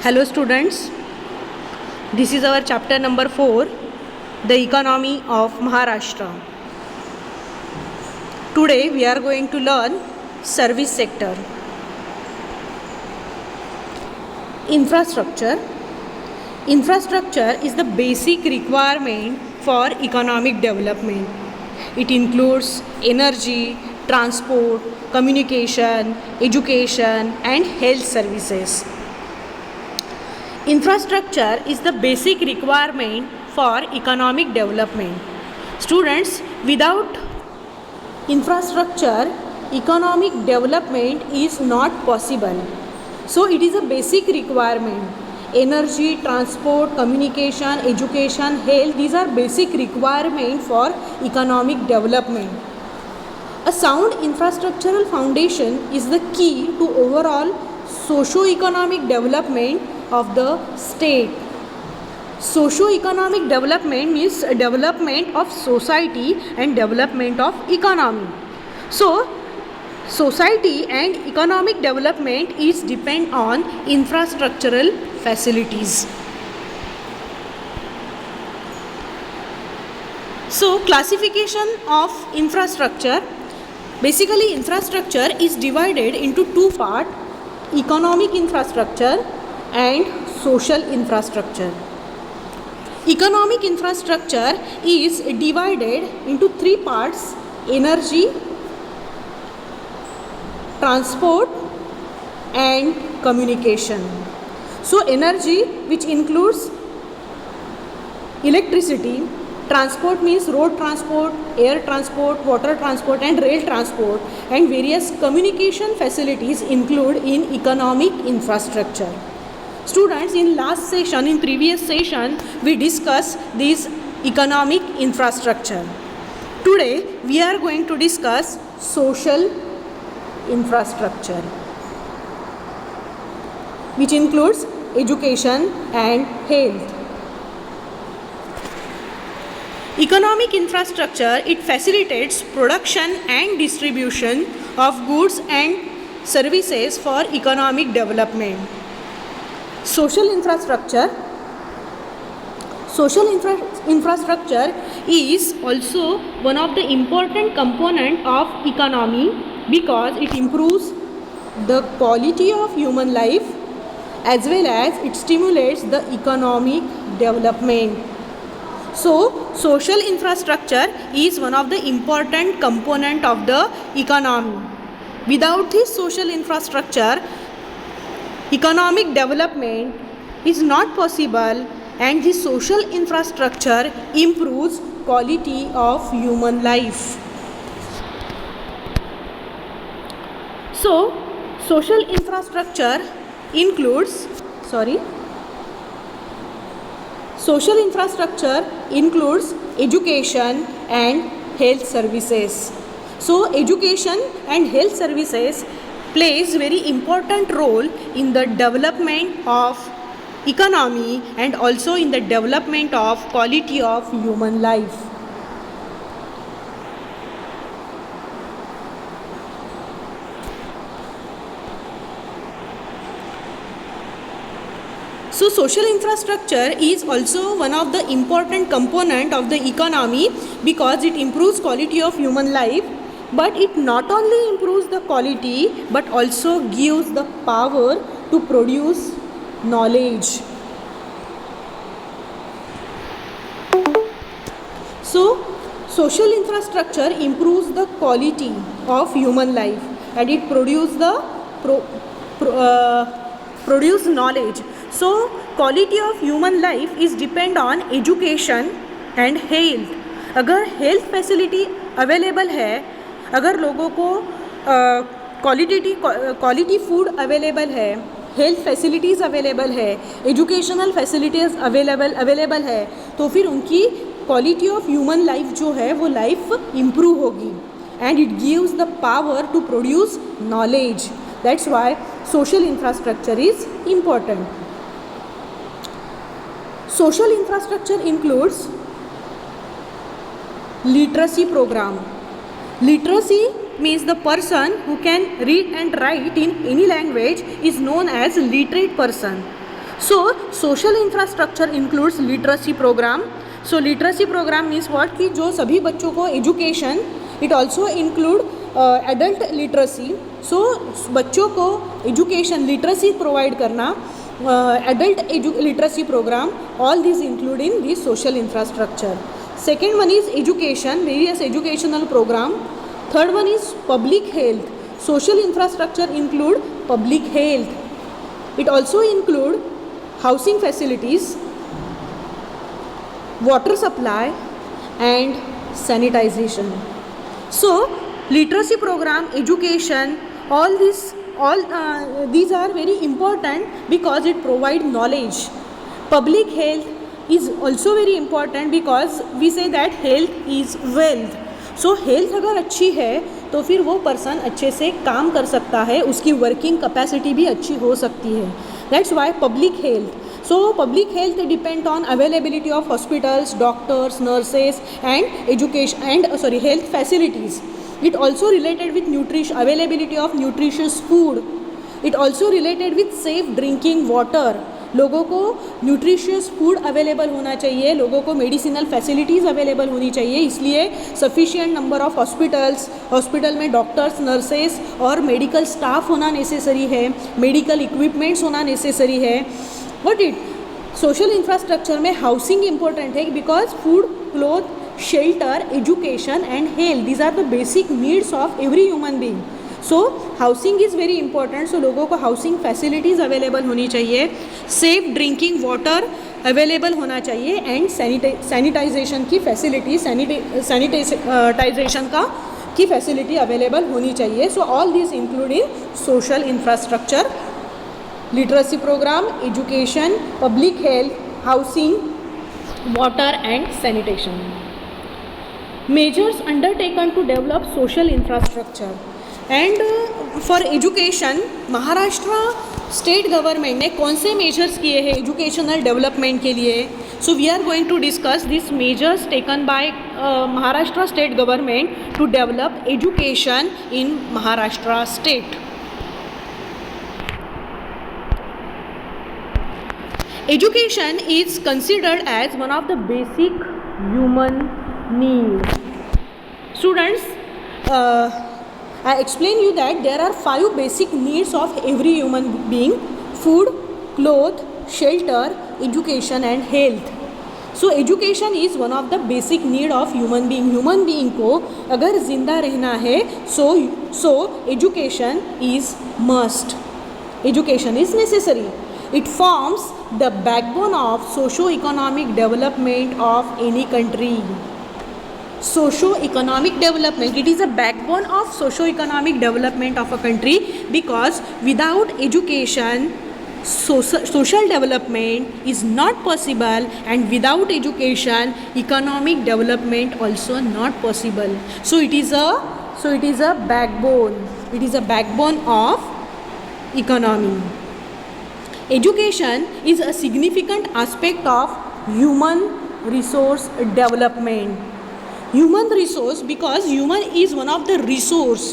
Hello students, this is our chapter number 4, the economy of Maharashtra. Today we are going to learn service sector. Infrastructure. Infrastructure is the basic requirement for economic development. It includes energy, transport, communication, education and health services. Infrastructure is the basic requirement for economic development. Students, without infrastructure, economic development is not possible. So it is a basic requirement. Energy, transport, communication, education, health, these are basic requirements for economic development. A sound infrastructural foundation is the key to overall socio-economic development of the state. Socio-economic development means development of society and development of economy. So, society and economic development is depend on infrastructural facilities. So, classification of infrastructure. Basically, infrastructure is divided into two parts: economic infrastructure and social infrastructure. Economic infrastructure is divided into three parts: energy, transport and communication. So energy, which includes electricity, transport means road transport, air transport, water transport and rail transport, and various communication facilities include in economic infrastructure. Students, in previous session, we discussed this economic infrastructure. Today, we are going to discuss social infrastructure, which includes education and health. Economic infrastructure, it facilitates production and distribution of goods and services for economic development. Social infrastructure. Social infrastructure is also one of the important component of economy because it improves the quality of human life as well as it stimulates the economic development. So, social infrastructure is one of the important component of the economy. Without this social infrastructure, economic development is not possible, and the social infrastructure improves quality of human life. So, social infrastructure includes social infrastructure includes education and health services. So, education and health services plays very important role in the development of economy and also in the development of quality of human life. So, social infrastructure is also one of the important component of the economy because it improves quality of human life, but it not only improves the quality but also gives the power to produce knowledge. So, social infrastructure improves the quality of human life and it produce knowledge. So, quality of human life is depend on education and health. अगर health facility available है, अगर लोगों को quality food available है, health facilities available है, educational facilities available है, तो फिर उनकी क्वालिटी ऑफ ह्यूमन लाइफ जो है वो लाइफ इम्प्रूव होगी and it gives the power to produce knowledge. That's why social infrastructure is important. Social infrastructure includes literacy program. Literacy means the person who can read and write in any language is known as literate person. So social infrastructure includes literacy program. So literacy program means what कि जो सभी बच्चों को education, it also include adult literacy. So बच्चों को education literacy provide करना, adult literacy program, all these include in the social infrastructure. Second one is education, various educational program. Third one is public health. Social infrastructure include public health. It also include housing facilities, water supply and sanitization. So literacy program, education, all these are very important because it provide knowledge. Public health is also very important because we say that health is wealth. So health अगर अच्छी है तो फिर वो person अच्छे से काम कर सकता है, उसकी वर्किंग कैपेसिटी भी अच्छी हो सकती है. That's Y public health. So public health depend on availability of hospitals, doctors, nurses and education and health facilities. It also related with nutrition, availability of nutritious food. It also related with safe drinking water. लोगों को nutritious food available होना चाहिए, लोगों को medicinal facilities available होनी चाहिए, इसलिए sufficient number of hospital में डॉक्टर्स, नर्सेस और मेडिकल स्टाफ होना नेसेसरी है, मेडिकल इक्विपमेंट्स होना नेसेसरी है. व्हाट इट सोशल इंफ्रास्ट्रक्चर में हाउसिंग इंपॉर्टेंट है because food, cloth, shelter, education and health, these are the basic needs of every human being. So housing is very important. So लोगों को housing facilities available होनी चाहिए, safe drinking water available होना चाहिए and sanitization की facility, sanitization की facility available होनी चाहिए. So all this include in social infrastructure, literacy program, education, public health, housing, water and sanitation. Measures undertaken to develop social infrastructure and for education, Maharashtra state government ने कौन से measures किए हैं educational development के लिए. So we are going to discuss this measures taken by Maharashtra state government to develop education in Maharashtra state. Education is considered as one of the basic human needs. Students, I explain you that there are 5 basic needs of every human being: food, cloth, shelter, education and health. So education is one of the basic need of human being. Human being को अगर जिंदा रहना है so education is must. Education is necessary. It forms the backbone of socio-economic development of any country. Socio-economic development, it is a backbone of socio-economic development of a country because without education, social development is not possible, and without education, economic development also not possible. So it is a backbone. It is a backbone of economy. Education is a significant aspect of human resource development. Human resource because human is one of the resource.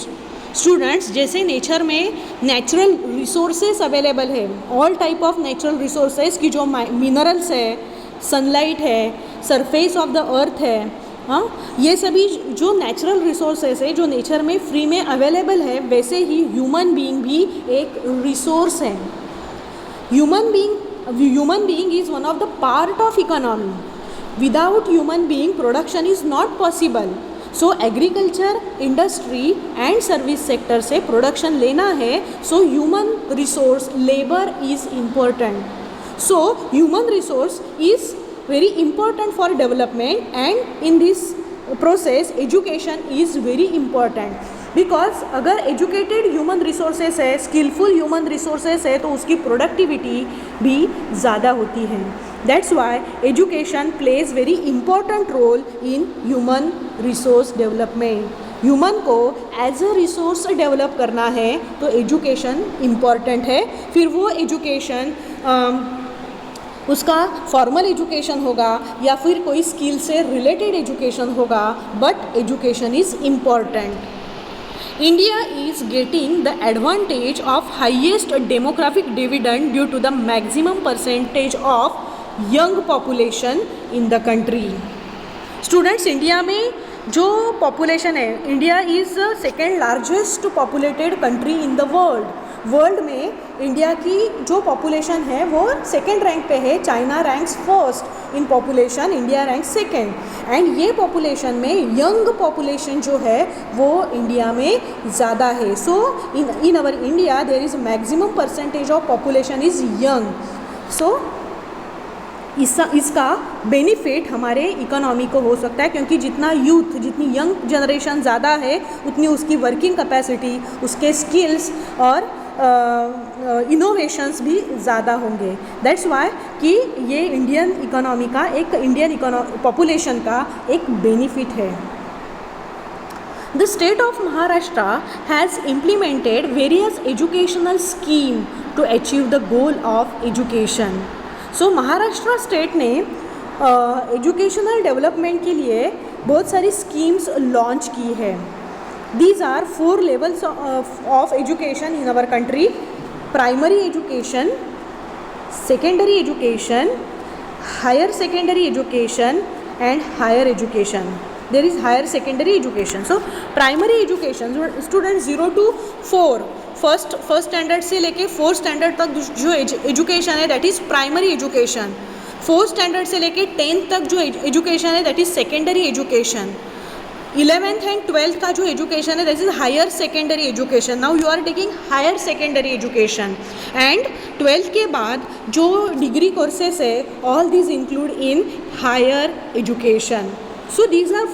Students, जैसे nature में natural resources available है, all type of natural resources की जो minerals है, sunlight है, surface of the earth है, हाँ, ये सभी जो नेचुरल रिसोर्सेज है जो नेचर में फ्री में अवेलेबल है, वैसे ही ह्यूमन बीइंग भी एक रिसोर्स है. Human being is one of the part of economy. Without human being, production is not possible. So agriculture, industry and service sector से production लेना है, so human resource, labor is important. So human resource is very important for development, and in this process education is very important. Because अगर educated human resources है, skillful human resources है, तो उसकी productivity भी ज़्यादा होती है. That's why education plays very important role in human resource development. Human को एज अ रिसोर्स डेवलप करना है तो एजुकेशन इम्पॉर्टेंट है. फिर वो एजुकेशन उसका फॉर्मल एजुकेशन होगा या फिर कोई स्किल से रिलेटेड एजुकेशन होगा, but education is important. India is getting the advantage of highest demographic dividend due to the maximum percentage of young population in the country. Students, India में जो population है, India is second largest populated country in the world. World में India की जो population है वो second rank पे है. China ranks first in population, India rank second. And ये पॉपुलेशन में यंग पॉपुलेशन जो है वो इंडिया में ज़्यादा है. So in our India there is maximum percentage of population is young. So इसका बेनिफिट हमारे इकोनॉमी को हो सकता है, क्योंकि जितना यूथ, जितनी यंग जनरेशन ज़्यादा है उतनी उसकी वर्किंग कैपेसिटी, उसके स्किल्स और इनोवेशंस भी ज़्यादा होंगे. दैट्स वाई कि ये इंडियन इकोनॉमी का एक, इंडियन पॉपुलेशन का एक बेनिफिट है. The state of Maharashtra has implemented various educational schemes to achieve the goal of education. So Maharashtra state ने एजुकेशनल डेवलपमेंट के लिए बहुत सारी स्कीम्स लॉन्च की है. These are 4 levels of education in our country: primary education, secondary education, higher secondary education and higher education. There is higher secondary education. So primary education, student 0 to 4, first standard से लेके 4th standard तक जो education है that is primary education. 4th standard से लेके 10th तक जो education है that is secondary education. 11th and 12th का जो एजुकेशन है that is higher secondary education. Now you are taking higher secondary education. And 12th के बाद जो डिग्री कोर्सेस है all these include in higher education. So these are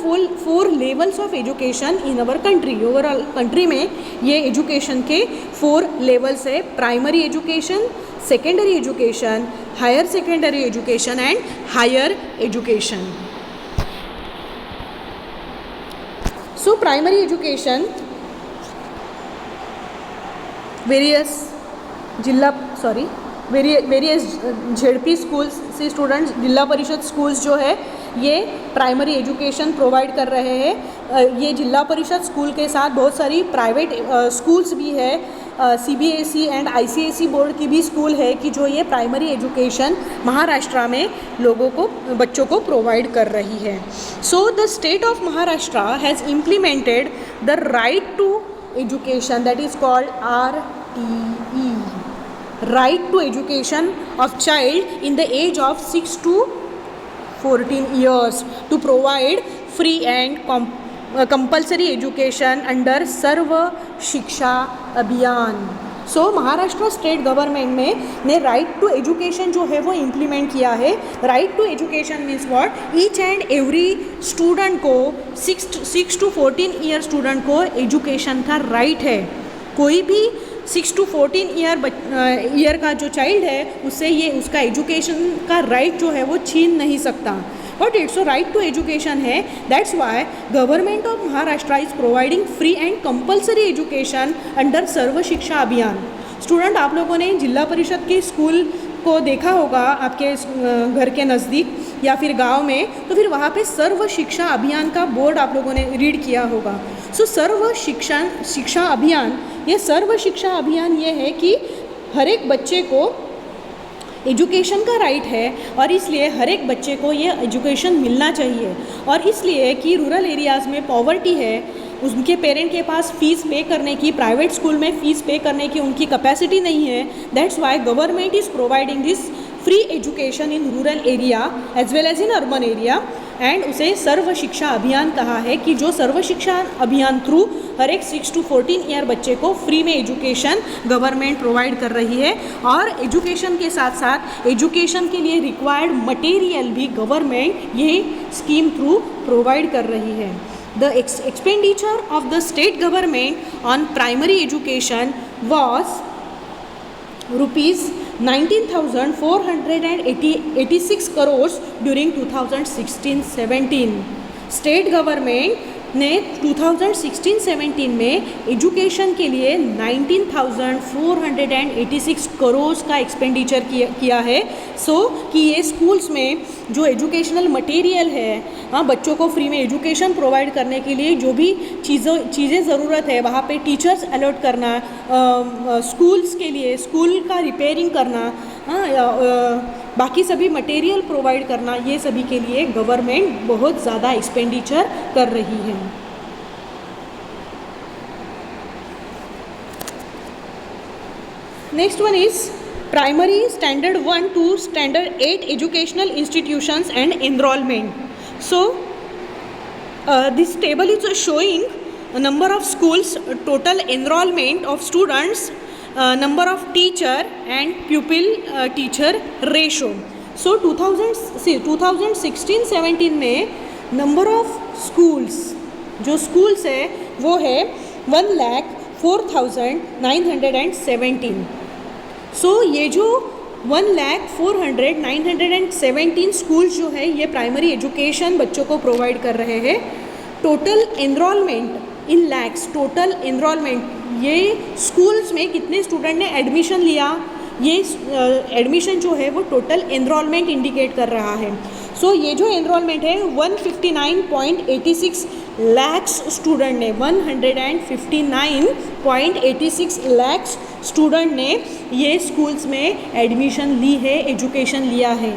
4 levels of education in our country. Overall country में ये education के 4 levels है: primary education, secondary education, higher secondary education and higher education. So primary education various ZP schools से students, जिला परिषद schools जो है ये प्राइमरी एजुकेशन प्रोवाइड कर रहे हैं. ये जिला परिषद स्कूल के साथ बहुत सारी प्राइवेट स्कूल्स भी है. CBSE एंड ICSE बोर्ड की भी स्कूल है कि जो ये प्राइमरी एजुकेशन महाराष्ट्र में बच्चों को प्रोवाइड कर रही है. So the state of Maharashtra has implemented the right to education that is called RTE, right to education of child in the age of 6 to 14 years to provide free and compulsory education under Sarva Shiksha Abhiyan. So Maharashtra state government ने right to education जो है वो implement किया है. Right to education means what? Each and every student को 6 to 14 year student को education का right है. कोई भी 6 to 14 ईयर का जो चाइल्ड है उससे ये उसका एजुकेशन का राइट जो है वो छीन नहीं सकता. But it's a right to education है. That's why government of Maharashtra is providing free and compulsory education under Sarva Shiksha Abhiyan. Student, आप लोगों ने जिला परिषद के स्कूल को देखा होगा आपके घर के नज़दीक या फिर गांव में, तो फिर वहाँ पे सर्व शिक्षा अभियान का बोर्ड आप लोगों ने रीड किया होगा. सो सर्व शिक्षा अभियान, ये सर्व शिक्षा अभियान ये है कि हर एक बच्चे को एजुकेशन का राइट है और इसलिए हर एक बच्चे को ये एजुकेशन मिलना चाहिए. और इसलिए कि रूरल एरियाज़ में पॉवर्टी है, उनके पेरेंट के पास फ़ीस पे करने की, प्राइवेट स्कूल में फ़ीस पे करने की उनकी कैपेसिटी नहीं है. That's why government is providing this free education in rural area as well as in urban area. And उसे सर्व शिक्षा अभियान कहा है कि जो सर्व शिक्षा अभियान थ्रू हर एक 6 to 14 ईयर बच्चे को फ्री में एजुकेशन गवर्नमेंट प्रोवाइड कर रही है. और एजुकेशन के साथ साथ एजुकेशन के लिए रिक्वायर्ड मटेरियल भी गवर्नमेंट ये स्कीम थ्रू प्रोवाइड कर रही है. The expenditure of the state government on primary education was rupees 19,486 crores during 2016-17. State government ने 2016-17 में एजुकेशन के लिए 19,486 करोड़ का एक्सपेंडिचर किया है। कि ये स्कूल्स में जो एजुकेशनल मटेरियल है, हाँ, बच्चों को फ्री में एजुकेशन प्रोवाइड करने के लिए जो भी चीज़ें ज़रूरत है वहाँ पे टीचर्स अलॉट करना, स्कूल्स के लिए स्कूल का रिपेयरिंग करना, बाकी सभी मटेरियल प्रोवाइड करना, ये सभी के लिए गवर्नमेंट बहुत ज़्यादा एक्सपेंडिचर कर रही है। Next one is primary standard 1 to standard 8 educational institutions and enrollment. So this table is showing a number of schools, total enrollment of students, number of teacher and pupil teacher ratio. So 2016-17 में number of schools, जो schools है वो है 1,04,917. So ये जो 1,04,917 schools जो है ये प्राइमरी एजुकेशन बच्चों को प्रोवाइड कर रहे हैं। Total enrolment in lakhs, total enrolment ये स्कूल्स में कितने स्टूडेंट ने एडमिशन लिया, ये एडमिशन जो है वो टोटल एनरोलमेंट इंडिकेट कर रहा है। सो ये जो एनरोलमेंट है 159.86 लैक्स स्टूडेंट ने, 159.86 लैक्स स्टूडेंट ने ये स्कूल्स में एडमिशन ली है, एजुकेशन लिया है।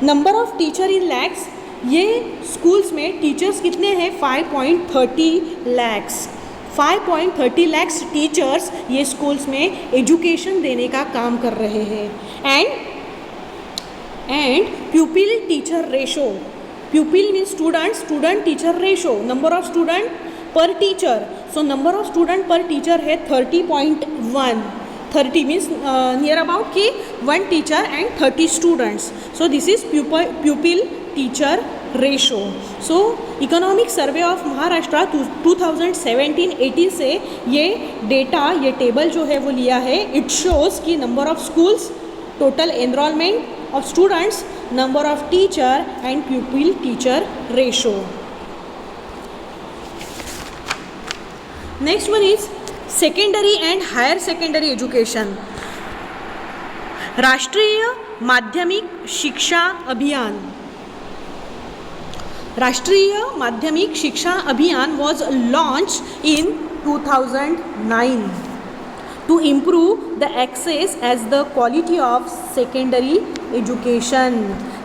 Number of teacher in lakhs, ये स्कूल्स में टीचर्स कितने हैं 5.30 लैक्स, 5.30 लैक्स टीचर्स ये स्कूल्स में एजुकेशन देने का काम कर रहे हैं। And pupil teacher ratio, pupil means student teacher ratio, number of student per teacher. So number of student per teacher है 30.1, 30 मीन्स नियर अबाउट कि 1 teacher and 30 students. So this is pupil teacher ratio. So economic survey of Maharashtra 2017-18 से ये data, ये table जो है वो लिया है। इट शोज़ कि number of schools, total enrolment of students, number of teacher and pupil teacher ratio. Next one is secondary and higher secondary education. Rashtriya Madhyamik शिक्षा अभियान, राष्ट्रीय माध्यमिक शिक्षा अभियान was launched in 2009 to improve the access as the quality of secondary education.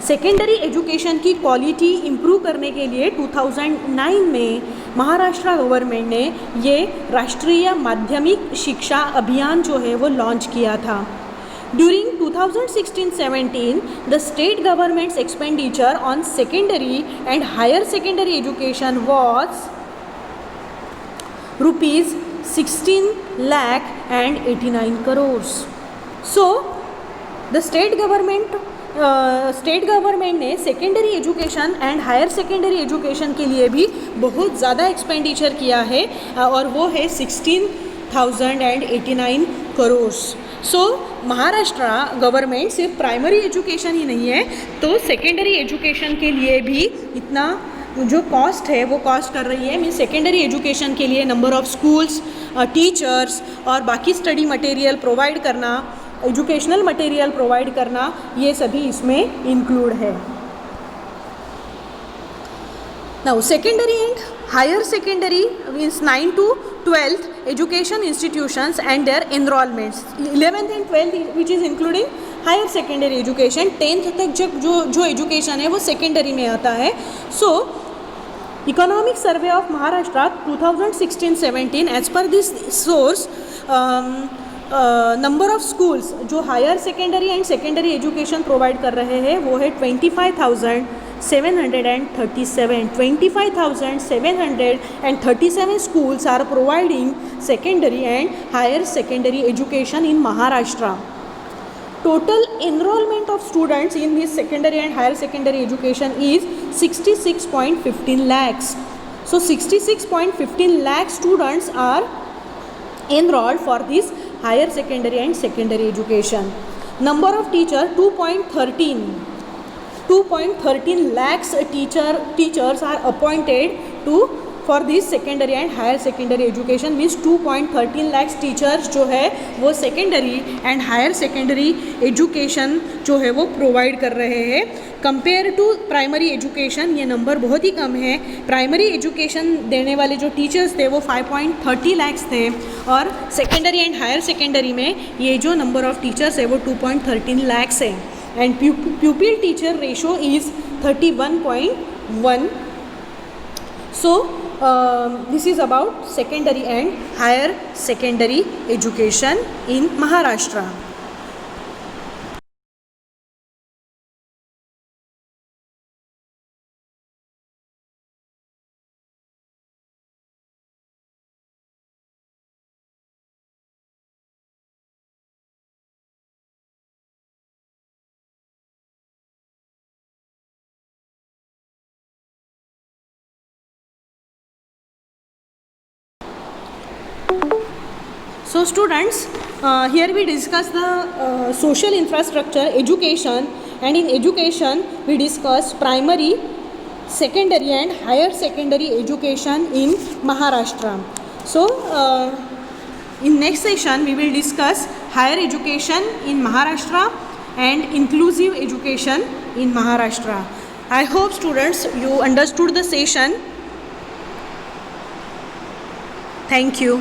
Secondary education की quality improve करने के लिए 2009 में महाराष्ट्र गवर्नमेंट ने ये राष्ट्रीय माध्यमिक शिक्षा अभियान जो है वो लॉन्च किया था। During 2016-17, the state government's expenditure on secondary and higher secondary education was rupees 16 lakh and 89 crores. So, the state government ने secondary education and higher secondary education के लिए भी बहुत ज़्यादा एक्सपेंडिचर किया है और वो है 16,089 करोड़। सो महाराष्ट्र गवर्नमेंट सिर्फ प्राइमरी एजुकेशन ही नहीं है, तो सेकेंडरी एजुकेशन के लिए भी इतना जो कॉस्ट है वो कॉस्ट कर रही है। मीन्स सेकेंडरी एजुकेशन के लिए नंबर ऑफ स्कूल्स, टीचर्स और बाकी स्टडी मटेरियल प्रोवाइड करना, एजुकेशनल मटेरियल प्रोवाइड करना, ये सभी इसमें इंक्लूड है। Now secondary and higher secondary means 9 to 12th education institutions and their enrollments, 11th and 12th which is including higher secondary education, 10th तक जो एजुकेशन है वो सेकेंडरी में आता है। So economic survey of Maharashtra 2016-17 as per this source number of schools जो higher secondary and secondary education provide कर रहे हैं वो है 25,737 schools are providing secondary and higher secondary education in Maharashtra. Total enrollment of students in this secondary and higher secondary education is 66.15 lakhs. So 66.15 lakh students are enrolled for this higher secondary and secondary education. Number of teacher 2.13 lakhs teachers are appointed for this secondary and higher secondary education means 2.13 lakh teachers जो है वो secondary and higher secondary education जो है वो provide कर रहे हैं. Compare to primary education ये नंबर बहुत ही कम है. प्राइमरी एजुकेशन देने वाले जो टीचर्स थे वो 5.30 लाख थे और सेकेंडरी एंड हायर सेकेंडरी में ये जो नंबर ऑफ टीचर्स है वो 2.13 लाख है. And pupil teacher ratio is 31.1. So this is about secondary and higher secondary education in Maharashtra. So students, here we discuss the social infrastructure, education, and in education we discuss primary, secondary and higher secondary education in Maharashtra. So in next session we will discuss higher education in Maharashtra and inclusive education in Maharashtra. I hope students you understood the session. Thank you.